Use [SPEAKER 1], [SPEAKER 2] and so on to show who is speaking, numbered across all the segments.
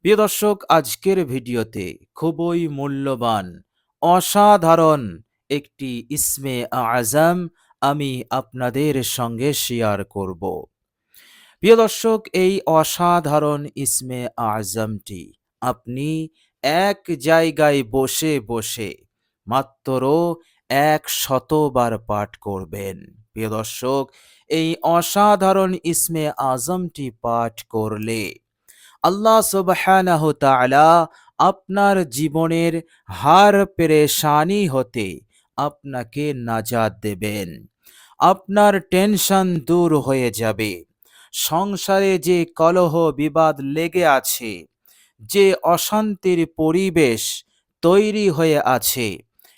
[SPEAKER 1] প্রিয় দর্শক, আজকের ভিডিওতে খুবই মূল্যবান, অসাধারণ একটি ইসমে আজম আমি আপনাদের সঙ্গে শেয়ার করব। প্রিয় দর্শক, এই অসাধারণ ইসমে আজমটি আপনি এক জায়গায় বসে বসে মাত্র ১০০বার পাঠ করবেন। প্রিয় দর্শক, এই অসাধারণ ইসমে আজমটি পাঠ করলে আল্লাহ সুবহানাহু তাআলা আপনার জীবনের হার পেরেশানি হতে আপনাকে নাজাত দেবেন। আপনার টেনশন দূর হয়ে যাবে। সংসারে যে কলহ বিবাদ লেগে আছে, যে অশান্তির পরিবেশ তৈরি হয়ে আছে,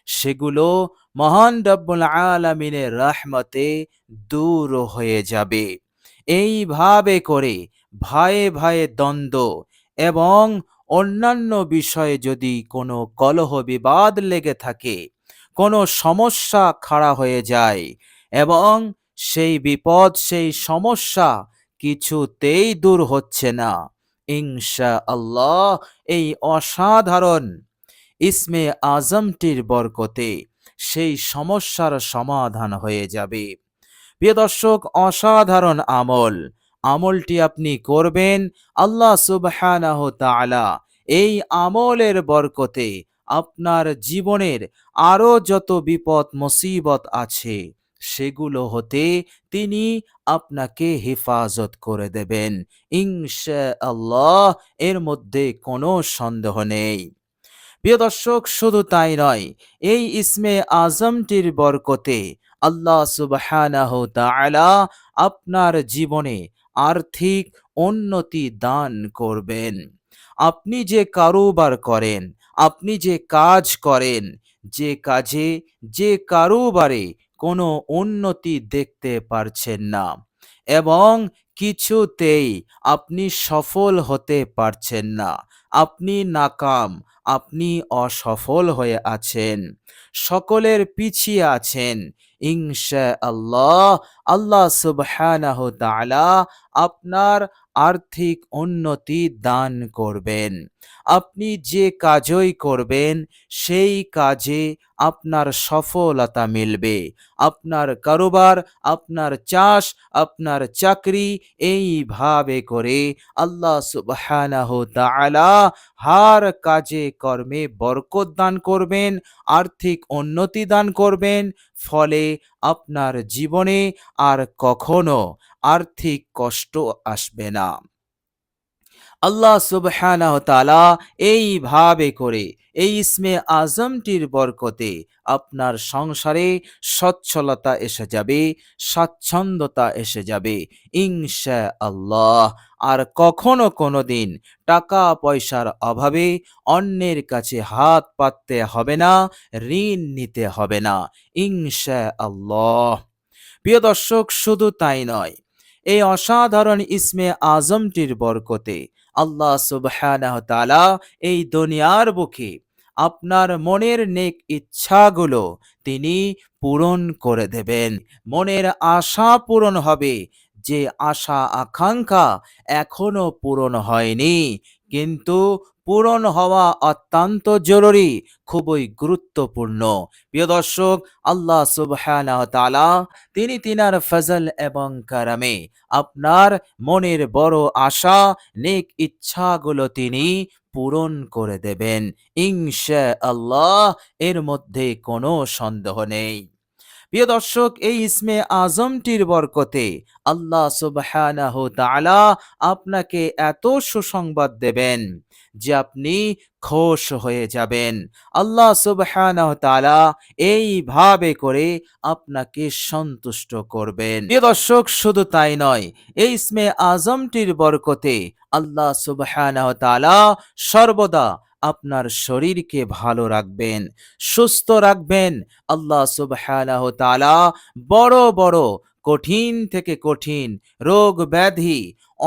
[SPEAKER 1] সেগুলো মহান রব্বুল আলামিনের রহমতে দূর হয়ে যাবে। এইভাবে করে ভায়ে ভায়ে দ্বন্দ্ব এবং অন্যান্য বিষয়ে যদি কোনো কলহ বিবাদ লেগে থাকে, কোনো সমস্যা খাড়া হয়ে যায় এবং সেই বিপদ সেই সমস্যা কিছুতেই দূর হচ্ছে না, ইনশাআল্লাহ এই অসাধারণ ইসমে আজমটির বরকতে সেই সমস্যার সমাধান হয়ে যাবে। প্রিয় দর্শক, অসাধারণ আমলটি আপনি করবেন। আল্লাহ সুবহানাহু তাআলা এই আমলের বরকতে আপনার জীবনের আরো যত বিপদ মুসিবত আছে সেগুলো হতে তিনি আপনাকে হেফাজত করে দেবেন ইনশাআল্লাহ। এর মধ্যে কোনো সন্দেহ নেই। প্রিয় দর্শক, শুধু তাই নয়, এই ইসমে আজমটির বরকতে আল্লাহ সুবহানাহু তাআলা আপনার জীবনে আর্থিক উন্নতি দান করবেন। আপনি যে কারোবার করেন, আপনি যে কাজ করেন, যে কাজে যে কারোবারে কোনো উন্নতি দেখতে পারছেন না এবং কিছুতেই আপনি সফল হতে পারছেন না, আপনি নাকাম, আপনি অসফল হয়ে আছেন, সকলের পিছিয়ে আছেন, ইনশাআল্লাহ আল্লাহ সুবহানাহু তাআলা আপনার আর্থিক উন্নতি দান করবেন। আপনি যে কাজই করবেন সেই কাজে আপনার সফলতা মিলবে। আপনার কারোবার, আপনার চাষ, আপনার চাকরি, এইভাবে করে আল্লাহ সুবহানাহু তাআলা হার কাজে কর্মে বরকত দান করবেন, আর্থিক উন্নতি দান করবেন। ফলে আপনার জীবনে আর কখনো আর্থিক কষ্ট আসবে না। আল্লাহ সুবহানাহু তাআলা এইভাবে করে এই ইসমে আজমটির বরকতে আপনার সংসারে সচ্ছলতা এসে যাবে, স্বাচ্ছন্দ্যতা এসে যাবে ইনশাআল্লাহ। আর কখনো কোনোদিন টাকা পয়সার অভাবে অন্যের কাছে হাত পাততে হবে না, ঋণ নিতে হবে না ইনশাআল্লাহ। প্রিয় দর্শক, শুধু তাই নয়, এই অসাধারণ ইসমে আজমটির বরকতে আল্লাহ সুবহানাহু তাআলা এই দুনিয়ার বুকে আপনার মনের নেক ইচ্ছাগুলো তিনি পূরণ করে দেবেন। মনের আশা পূরণ হবে, যে আশা আকাঙ্ক্ষা এখনো পূরণ হয়নি কিন্তু পূরণ হওয়া অত্যন্ত জরুরি, খুবই গুরুত্বপূর্ণ। প্রিয় দর্শক, আল্লাহ সুবহানাহু তাআলা তিনি তিনার ফজল এবং কারামে আপনার মনের বড় আশা নেক ইচ্ছাগুলো তিনি পূরণ করে দেবেন ইনশাআল্লাহ। এর মধ্যে কোনো সন্দেহ নেই। প্রিয় দর্শক, এই ইসমে আজমটির বরকতে আল্লাহ সুবহানাহু তাআলা আপনাকে এত সুসংবাদ দেবেন যে আপনি খুশ হয়ে যাবেন। আল্লাহ সুবহানাহু তাআলা এইভাবে করে আপনাকে সন্তুষ্ট করবেন। প্রিয় দর্শক, শুধু তাই নয়, এই ইসমে আজমটির বরকতে আল্লাহ সুবহানাহু তাআলা সর্বদা আপনার শরীরকে ভালো রাখবেন, সুস্থ রাখবেন। আল্লাহ সুবহানাহু তাআলা বড় বড় কঠিন থেকে কঠিন রোগ ব্যাধি,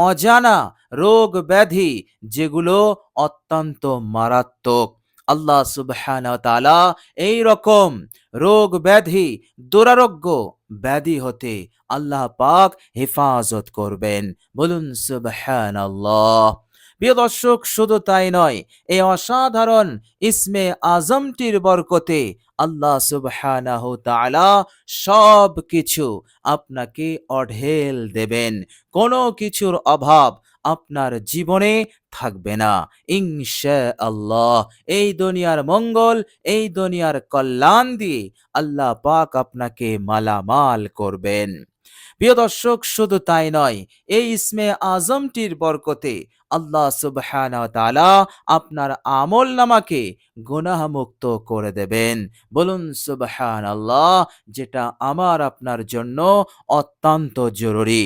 [SPEAKER 1] অজানা রোগ ব্যাধি যেগুলো অত্যন্ত মারাত্মক, আল্লাহ সুবহানাহু তাআলা এই রকম রোগ ব্যাধি, দুরারোগ্য ব্যাধি হতে আল্লাহ পাক হেফাজত করবেন। বলুন সুবহানাল্লাহ। প্রিয় দর্শক, শুধু তাই নয়, এই অসাধারণ ইসমে আজমটির বরকতে আল্লাহ সুবহানাহু তাআলা সব কিছু আপনাকে অঢেল দেবেন। কোনো কিছুর অভাব আপনার জীবনে থাকবে না ইনশাআল্লাহ। এই দুনিয়ার মঙ্গল, এই দুনিয়ার কল্যাণ দিয়ে আল্লাহ পাক আপনাকে মালামাল করবেন। প্রিয় দর্শক, শুধু তাই নয়, এই ইসমে আজমটির বরকতে আল্লাহ সুবহানাহু ওয়া তাআলা আপনার আমল নামাকে গুনাহমুক্ত করে দেবেন। বলুন সুবহানাল্লাহ, যেটা আমার আপনার জন্য অত্যন্ত জরুরি।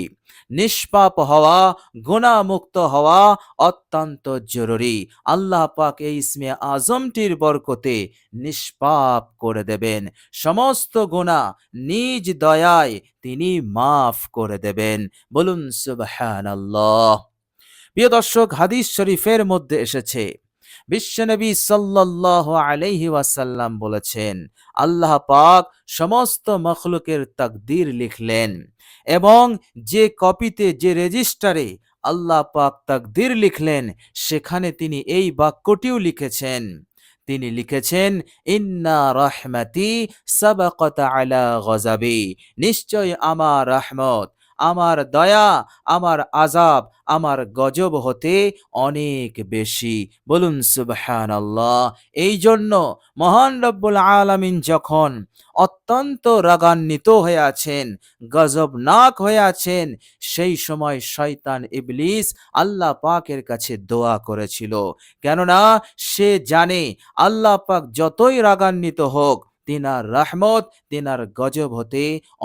[SPEAKER 1] নিষ্পাপ হওয়া, গুনাহমুক্ত হওয়া অত্যন্ত জরুরি। আল্লাহ পাক এই ইসমে আজমটির বরকতে নিষ্পাপ করে দেবেন। সমস্ত গুনাহ নিজ দয়ায় তিনি মাফ করে দেবেন। বলুন সুবহানাল্লাহ। প্রিয় দর্শক, হাদিস শরীফের মধ্যে এসেছে, বিশ্বনবী সাল্লাল্লাহু আলাইহি ওয়াসাল্লাম বলেছেন, আল্লাহ পাক সমস্ত মখলুকের তাকদীর লিখলেন এবং যে কপিতে, যে রেজিস্টারে আল্লাহ পাক তাকদীর লিখলেন, সেখানে তিনি এই বাক্যটিও লিখেছেন। তিনি লিখেছেন, ইন্না রাহমাতি সাবাকাত আলা গযাবি, নিশ্চয় আমার রহমত, আমার দয়া, আমার আযাব, আমার গজব হতে অনেক বেশি। বলুন সুবহানাল্লাহ। এই জন্য মহান রব্বুল আলামিন যখন অত্যন্ত রাগান্বিত হয়ে আছেন, গজবনাক হয়ে আছেন, সেই সময় শয়তান ইবলিস আল্লাহ পাকের কাছে দোয়া করেছিল। কেননা সে জানে আল্লাহ পাক যতই রাগান্বিত হোক, তিনার রহমত, তিনার গজব হতে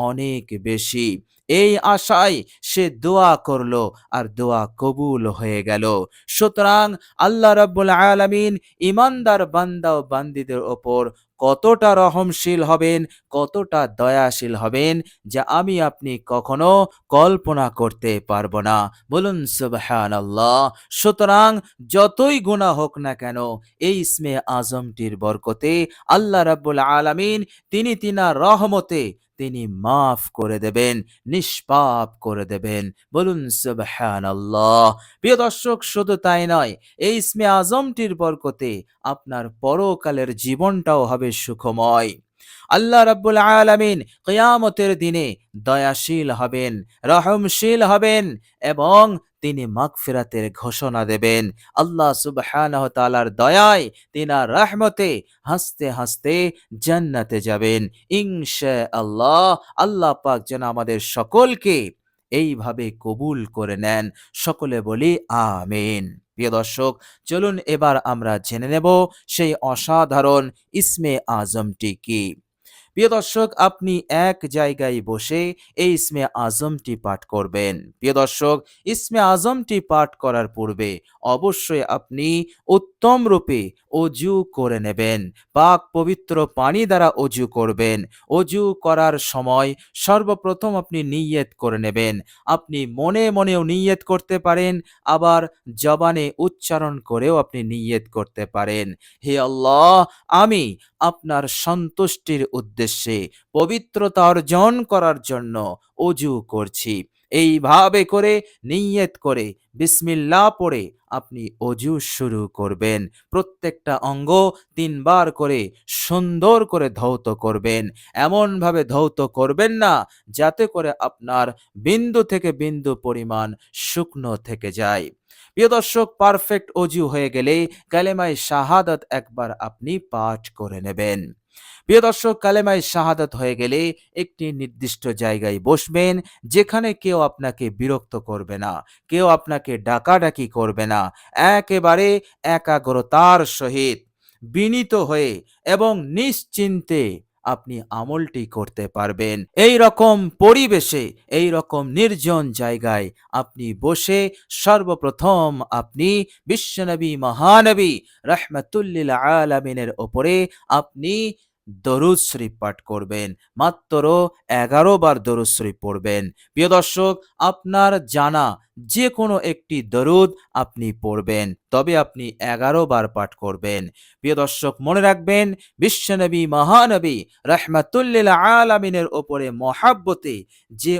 [SPEAKER 1] অনেক বেশি। এই আশায় সে দোয়া করলো, আর দোয়া কবুল হয়ে গেল। সুতরাং আল্লাহ রাব্বুল আলামিন ইমানদার বান্দা ও বান্দীদের ওপর কতটা রহমশীল হবেন, কতটা দয়াশীল হবেন, যা আমি আপনি কখনো কল্পনা করতে পারবো না। বলুন সুবহানাল্লাহ। সুতরাং যতই গুনাহ হোক না কেন, এই ইসমে আজমটির বরকতে আল্লাহ রাব্বুল আলামিন তিনি তিনার রহমতে তিনি মাফ করে দেবেন, নিষ্পাপ করে দেবেন। বলুন সুবহানাল্লাহ। প্রিয় দর্শক, শুধু তাই নয়, এই ইসমে আজমটির বরকতে আপনার পরকালের জীবনটাও হবে সুখময়। আল্লাহ রাব্বুল আলামিন কিয়ামতের দিনে দয়াশীল হবেন, রহমশীল হবেন এবং তিনি মাগফিরাতের ঘোষণা দেবেন। আল্লাহ সুবহানাহু ওয়া তাআলার দয়ায়, তিনার রহমতে হাসতে হাসতে জান্নাতে যাবেন ইনশাআল্লাহ। আল্লাহ পাক যেন আমাদের সকলকে এইভাবে কবুল করে নেন। সকলে বলি আমিন। প্রিয় দর্শক, চলুন এবার আমরা জেনে নেব সেই অসাধারণ ইসমে আজমটি কি। প্রিয় দর্শক, আপনি এক জায়গায় বসে এই ইসমে আজমটি পাঠ করবেন। প্রিয় দর্শক, ইসমে আজমটি পাঠ করার পূর্বে অবশ্যই আপনি উত্তম রূপে অজু করে নেবেন। পাক পবিত্র পানি দ্বারা অজু করবেন। অজু করার সময় সর্বপ্রথম আপনি নিয়ত করে নেবেন। আপনি মনে মনেও নিয়ত করতে পারেন, আবার জবানে উচ্চারণ করেও আপনি নিয়ত করতে পারেন। হে আল্লাহ, আমি আপনার সন্তুষ্টির উদ্দেশ্যে পবিত্রতা অর্জন করার জন্য অজু করছি। এইভাবে করে নিয়ত করে বিসমিল্লাহ পড়ে আপনি অজু শুরু করবেন। প্রত্যেকটা অঙ্গ ৩ বার করে সুন্দর করে ধৌত করবেন। এমনভাবে ধৌত করবেন না যাতে করে আপনার বিন্দু থেকে বিন্দু পরিমাণ শুকনো থেকে যায়। প্রিয় দর্শক, পারফেক্ট অজু হয়ে গেলে কালেমায়ে শাহাদাত একবার আপনি পাঠ করে নেবেন। প্রিয় দর্শক, কালেমায়ে শাহাদাত হয়ে গেলে একটি নির্দিষ্ট জায়গায় বসবেন, যেখানে কেউ আপনাকে বিরক্ত করবে না, কেউ আপনাকে ডাকাডাকি করবে না। একেবারে একাগ্রতার সহিত, বিনীত হয়ে এবং নিশ্চিন্তে আপনি আমলটি করতে পারবেন। এই রকম পরিবেশে, এই রকম নির্জন জায়গায় আপনি বসে সর্বপ্রথম আপনি বিশ্বনবী, মহানবী রাহমাতুল্লিল আলামিনের ওপরে আপনি দরুদ শরীফ পাঠ করবেন। মাত্র 11 বার দরুদ শরীফ পড়বেন। প্রিয় দর্শক, আপনার জানা যে কোনো একটি দরুদ আপনি পড়বেন, তবে আপনি 11 বার পাঠ করবেন। প্রিয় দর্শক, মনে রাখবেন, বিশ্বনবী মহানবী রাহমাতুল্লিল আলামিনের ওপরে মহাব্বতে যে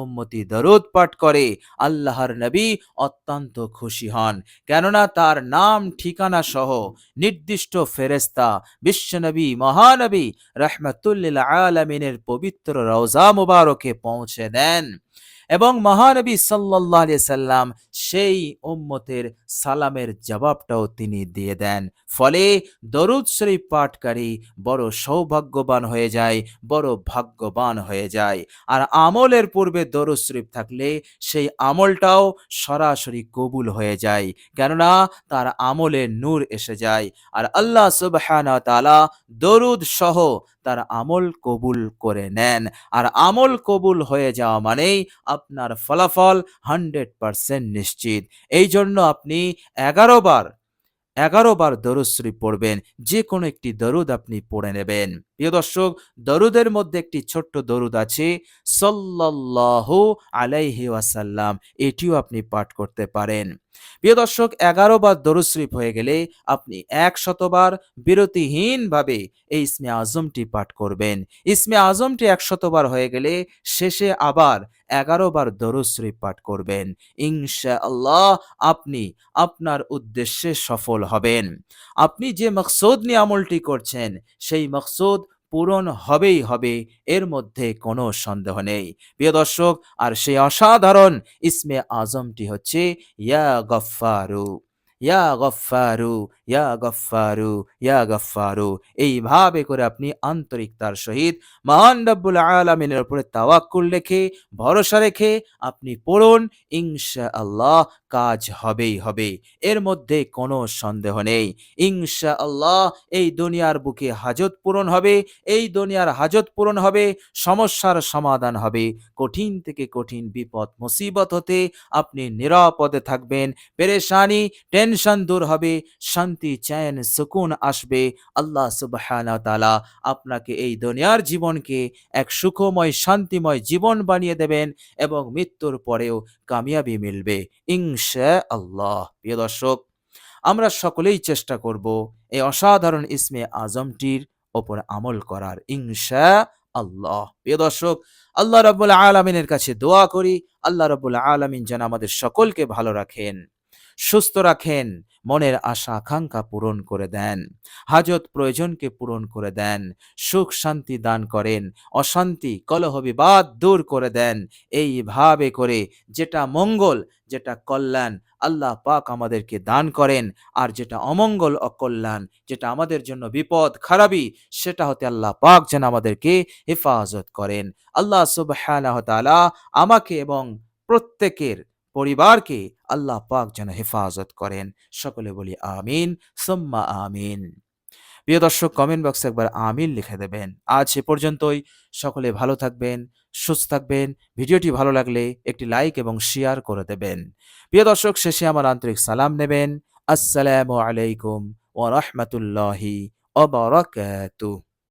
[SPEAKER 1] উম্মতি দরুদ পাঠ করে, আল্লাহর নবী অত্যন্ত খুশি হন। কেননা তার নাম ঠিকানা সহ নির্দিষ্ট ফেরেশতা বিশ্বনবী মহানবী রাহমাতুল্লিল আলামিনের পবিত্র রওজা মুবারকে পৌঁছে দেন এবং মহানবী সাল্লাল্লাহু আলাইহি সাল্লাম সেই উম্মতের সালামের জবাবটাও তিনি দিয়ে দেন। ফলে দরুদ শরীফ পাঠকারী বড় সৌভাগ্যবান হয়ে যায়, বড় ভাগ্যবান হয়ে যায়। আর আমলের পূর্বে দরুদ শরীফ থাকলে সেই আমলটাও সরাসরি কবুল হয়ে যায়, কেননা তার আমলে নূর এসে যায়। আর আল্লাহ সুবহানাহু ওয়া তাআলা দরুদ সহ তার আমল কবুল করে নেন। আর আমল কবুল হয়ে যাওয়া মানেই আপনার ফলাফল 100% নিশ্চিত। এই জন্য আপনি 11 বার 11 বার দরুদ শরীফ পড়বেন। যে কোনো একটি দরুদ আপনি পড়ে নেবেন। প্রিয় দর্শক, দরুদের মধ্যে একটি ছোট্ট দরুদ আছে, সাল্লাল্লাহু আলাইহি ওয়াসাল্লাম। এটিও আপনি পাঠ করতে পারেন। প্রিয় দর্শক, 11 বার দরুদ শরীফ হয়ে গেলে আপনি 100 বার বিরতিহীনভাবে এই ইসমে আজমটি পাঠ করবেন। ইসমে আজমটি 100 বার হয়ে গেলে শেষে আবার 11 বার দরুদ শরীফ পাঠ করবেন। ইনশাআল্লাহ আপনি আপনার উদ্দেশ্যে সফল হবেন। আপনি যে মকসুদ নিয়ে আমলটি করছেন, সেই মকসুদ পূরণ হবেই হবে, এর মধ্যে কোনো সন্দেহ নেই। প্রিয় দর্শক, আর সেই অসাধারণ ইসমে আজমটি হচ্ছে ইয়া গফফারু, ইয়া গফফারু, ইয়া গফফারু, ইয়া গফফারু। এইভাবে করে আপনি আন্তরিকতার সহিত মহান রব্বুল আলামিনের উপরে তাওয়াক্কুল রেখে, ভরসা রেখে আপনি পড়ুন। ইনশাআল্লাহ কাজ হবেই হবে, এর মধ্যে কোনো সন্দেহ নেই। ইনশাআল্লাহ এই দুনিয়ার বুকে হাজত পূরণ হবে, এই দুনিয়ার হাজত পূরণ হবে, সমস্যার সমাধান হবে, কঠিন থেকে কঠিন বিপদ মুসিবত হতে আপনি নিরাপদে থাকবেন, পেরেশানি টেনশন দূর হবে, শান্তি চैन সুকুন আসবে। আল্লাহ সুবহানাহু ওয়া তাআলা আপনাকে এই দুনিয়ার জীবনকে এক সুখময় শান্তিময় জীবন বানিয়ে দেবেন এবং মৃত্যুর পরেও কামিয়াবি মিলবে ইনশাআল্লাহ। প্রিয় দর্শক, আমরা সকলেই চেষ্টা করব এই অসাধারণ ইসমে আজমটির ওপর আমল করার ইনশাআল্লাহ। প্রিয় দর্শক, আল্লাহ রাব্বুল আলামিনের কাছে দোয়া করি, আল্লাহ রাব্বুল আলামিন যেন আমাদের সকলকে ভালো রাখেন, সুস্থ রাখেন, মনের আশা আকাঙ্ক্ষা পূরণ করে দেন, হাজত প্রয়োজনকে পূরণ করে দেন, সুখ শান্তি দান করেন, অশান্তি কলহ বিবাদ দূর করে দেন। এইভাবে করে যেটা মঙ্গল, যেটা কল্যাণ আল্লাহ পাক আমাদেরকে দান করেন, আর যেটা অমঙ্গল অকল্যাণ, যেটা আমাদের জন্য বিপদ খারাপি, সেটা হতে আল্লাহ পাক যেন আমাদেরকে হেফাজত করেন। আল্লাহ সুবহানাহু ওয়া তাআলা আমাকে এবং প্রত্যেকের পরিবারকে আল্লাহ পাক যেন হেফাজত করেন। সকলে বলি আমিন সুম্মা আমিন। প্রিয় দর্শক, কমেন্ট বক্সে একবার আমিন লিখে দেবেন। আজ এ পর্যন্তই। সকলে ভালো থাকবেন, সুস্থ থাকবেন। ভিডিওটি ভালো লাগলে একটি লাইক এবং শেয়ার করে দেবেন। প্রিয় দর্শক, শেষে আমার আন্তরিক সালাম নেবেন। আসসালামু আলাইকুম ওয়া রাহমাতুল্লাহি ওয়া বারাকাতুহু।